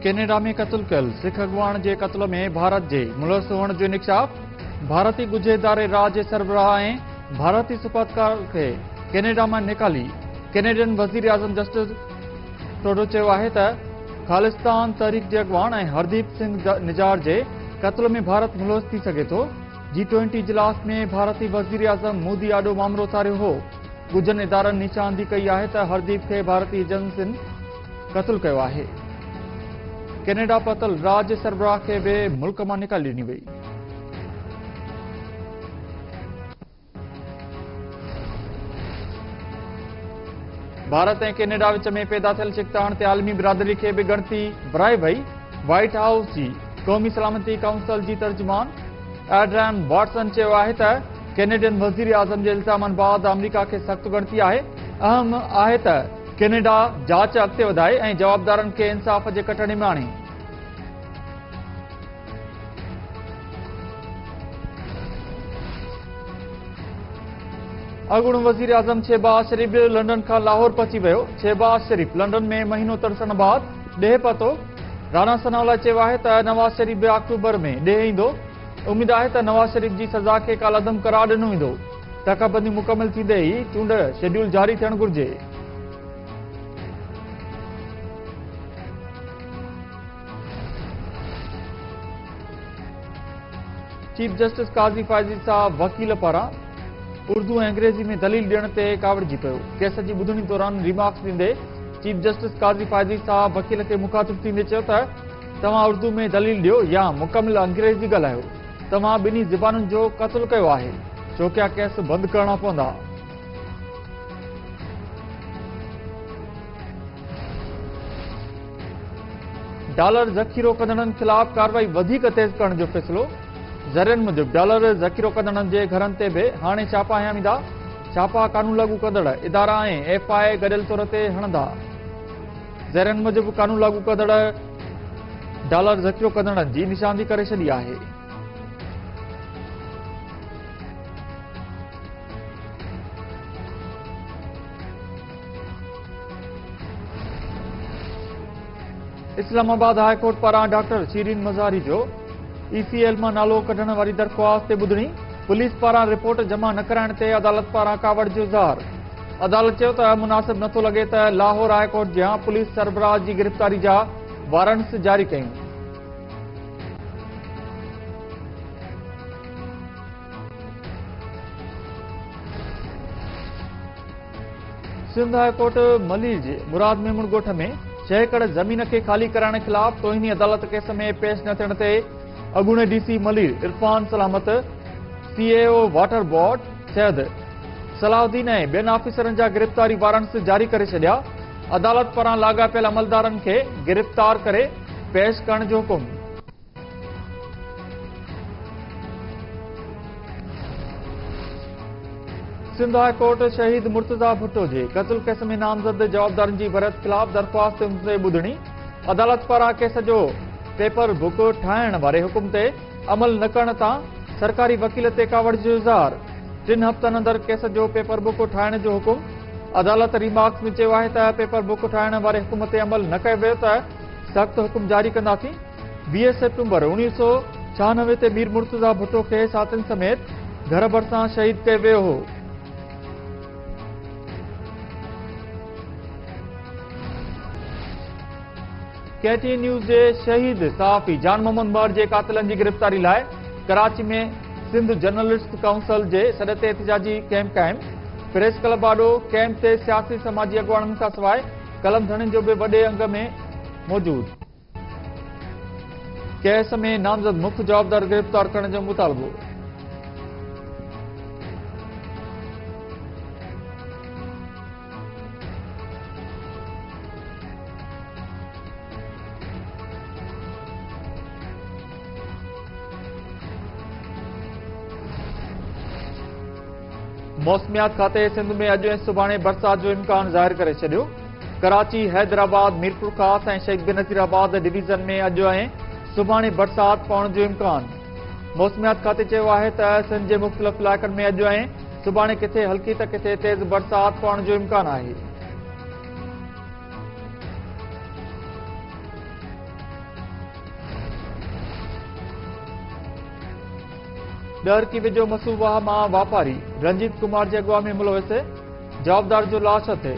Canada में क़त्ल कयल सिख अॻुवाण जे क़त्ल में भारत जे मुलविस हुअण जो इंकशाफ। भारती ॻुझे इदारे राज जे सरबराह ऐं भारती सफ़ारतकार खे कैनेडा मां निकाली कैनेडियन वज़ीर आज़म जस्टिस ट्रूडो चयो आहे त खालिस्तान तहरीक जे अॻुवाण ऐं हरदीप सिंह निजार जे क़त्ल में भारत मुलविस थी सघे थो। G20 इजलास में भारती वज़ीर आज़म मोदी आॾो मामलो उथारियो हो। ॻुझनि इदारनि निशानदी कई आहे त हरदीप खे भारती एजेंसियुनि क़त्ल कयो आहे। कैनेडा पतल राज जे सरबराह खे बि मुल्क मां निकाली ॾिनी वई। भारत ऐं कैनेडा विच में पैदा थियल छिकताण ते आलमी बिरादरी खे बि ॻणती विरहाई वई। व्हाइट हाउस जी क़ौमी सलामती काउंसिल जी तर्जुमान एड्रियन वॉटसन चयो आहे त कैनेडियन वज़ीर आज़म जे इल्ज़ामनि बाद अमरीका खे सख़्त ॻणती आहे। अहम आहे त कैनेडा जांच अॻिते वधाए ऐं जवाबदारनि खे इंसाफ़ जे कटणे में आणे। अॻूणो वज़ीर आज़म शहबाज शरीफ़ लंडन खां लाहौर पहुची वियो। शहबाज शरीफ़ लंडन में महीनो तरसण बाद ॾेह पहुतो। राणा सनाउल्ला चयो आहे त नवाज़ शरीफ़ बि अक्टूबर में ॾेह ईंदो। उम्मीद आहे त नवाज़ शरीफ़ जी सज़ा खे कालअदम करार ॾिनो वेंदो। तकाबंदी मुकमिल थींदे ई चूंड शेड्यूल जारी थियणु घुर्जे। चीफ जस्टिस काज़ी फ़ाइज़ी साहब वकील पारां उर्दू ऐं अंग्रेज़ी में दलील ॾियण ते कावड़जी पियो। केस जी ॿुधणी दौरान रिमार्क्स ॾींदे चीफ जस्टिस काज़ी फ़ाइज़ी साहब वकील खे मुखातिब थींदे चयो त तव्हां उर्दू में दलील ॾियो या मुकमिल अंग्रेज़ी ॻाल्हायो। तव्हां ॿिन्ही ज़बानुनि जो क़त्ल कयो आहे। चौकिया केस बंदि करणा पवंदा। डॉलर ज़ख़ीरो कंदड़नि ख़िलाफ़ कार्रवाई वधीक तेज़ करण जो फ़ैसिलो। ज़रियनि मूजिब डॉलर ज़ख़ीरो कंदड़नि जे घरनि ते बि हाणे छापा हयां वेंदा। छापा कानून लागू कंदड़ इदारा ऐं FI गॾियल तौर ते हणंदा। ज़रियनि मूजिब कानून लागू कंदड़ डॉलर ज़ख़ीरो कंदड़नि जी निशानदी करे छॾी आहे। इस्लामाबाद हाई कोर्ट पारां डॉक्टर शीरीन मज़ारी जो ECL मां नालो कढण वारी दरख़्वास्त ते ॿुधणी। पुलिस पारां रिपोर्ट जमा न कराइण ते अदालत पारां कावड़ जो इज़हार। अदालत चयो त मुनासिब नथो लॻे त लाहौर हाई कोर्ट जियां पुलिस सरबराह जी गिरफ़्तारी जा वारंट्स जारी कयूं। सिंध हाई कोर्ट मलीर जे मुराद मेमून ॻोठ में 6 एकड़ ज़मीन खे ख़ाली कराइण ख़िलाफ़ तोहिनी अदालत केस में पेश न थियण ते अॻूणे DC मलीर इरफान सलामत CAO water board Syed Salahuddin ऐं ॿियनि ऑफिसरनि जा गिरफ़्तारी वारंट्स जारी करे छॾिया। अदालत पारां लाॻापियल अमलदारनि खे गिरफ़्तार करे पेश करण जो हुकुम। सिंध हाई कोर्ट शहीद मुर्तज़ा भुट्टो जे क़त्ल केस में नामज़द जवाबदारनि जी भरत ख़िलाफ़ दरख़्वास्त ते ॿुधणी। अदालत पारां केस जो पेपर बुक ठाहिण वारे हुकुम ते अमल न करण तां सरकारी वकील ते कावड़ जो इज़हार। 3 हफ़्तनि अंदरि केस जो पेपर बुक ठाहिण जो हुकुम। अदालत रिमार्क्स में चयो आहे त पेपर बुक ठाहिण वारे हुकुम ते अमल न कयो वियो त सख़्त हुकुम जारी कंदासीं। 20 सेप्टेम्बर 1996 ते मीर मुर्तज़ा भुट्टो खे साथियुनि समेत घर भरिसां शहीद कयो वियो हो। KT न्यूज़ जे शहीद सहाफ़ी जान मोहम्मद मर जे कातिलनि जी गिरफ़्तारी लाइ कराची में सिंध जर्नलिस्ट काउंसिल जे सॾ ते एहतिजाजी कैंप क़ाइम। प्रेस क्लब आॾो कैंप ते सियासी समाजी अॻुवाणनि खां सवाइ कलम धणियुनि जो बि वॾे अंग में मौजूद। केस में नामज़द मुख्य जवाबदार गिरफ़्तार करण जो मुतालबो। मौसमियात खाते सिंध में अॼु ऐं सुभाणे बरसात जो इम्कान ज़ाहिर करे छॾियो। कराची, हैदराबाद, मीरपुर ख़ास ऐं शेख बेनज़ीराबाद डिवीज़न में अॼु ऐं सुभाणे बरसात पवण जो इम्कान। मौसमियात खाते चयो आहे त सिंध जे मुख़्तलिफ़ इलाइक़नि में अॼु ऐं सुभाणे किथे हल्की त किथे तेज़ बरसात पवण जो इम्कान आहे। डर की विजो मसूबा मां वापारी रंजीत कुमार जे अगवा में मुलविस जवाबदार जो लाश थे।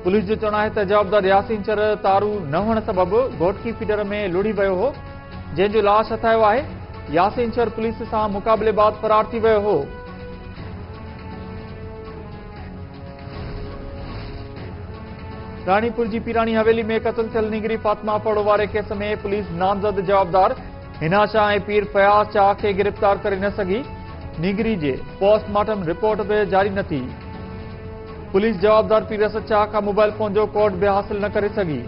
पुलिस जो चवणु आहे त जवाबदार यासीन चर तारू न हुअण सबबि घोटकी फीडर में लुड़ी वियो हो, जंहिंजो लाश हथायो आहे। यासीन चर पुलिस सां मुक़ाबले बाद फरार थी वियो हो। रानीपुर जी पीरानी हवेली में क़त्ल थियल निगरी फातिमा पड़ो वारे केस में पुलिस नामज़द जवाबदार हिना शाह ऐं पीर फयाज़ शाह खे गिरफ़्तार करे न सघी। निगरी जे पोस्टमार्टम रिपोर्ट बि जारी न थी। पुलिस जवाबदार पीर असद शाह खां मोबाइल फोन जो कोड भी हासिल न करे सघी।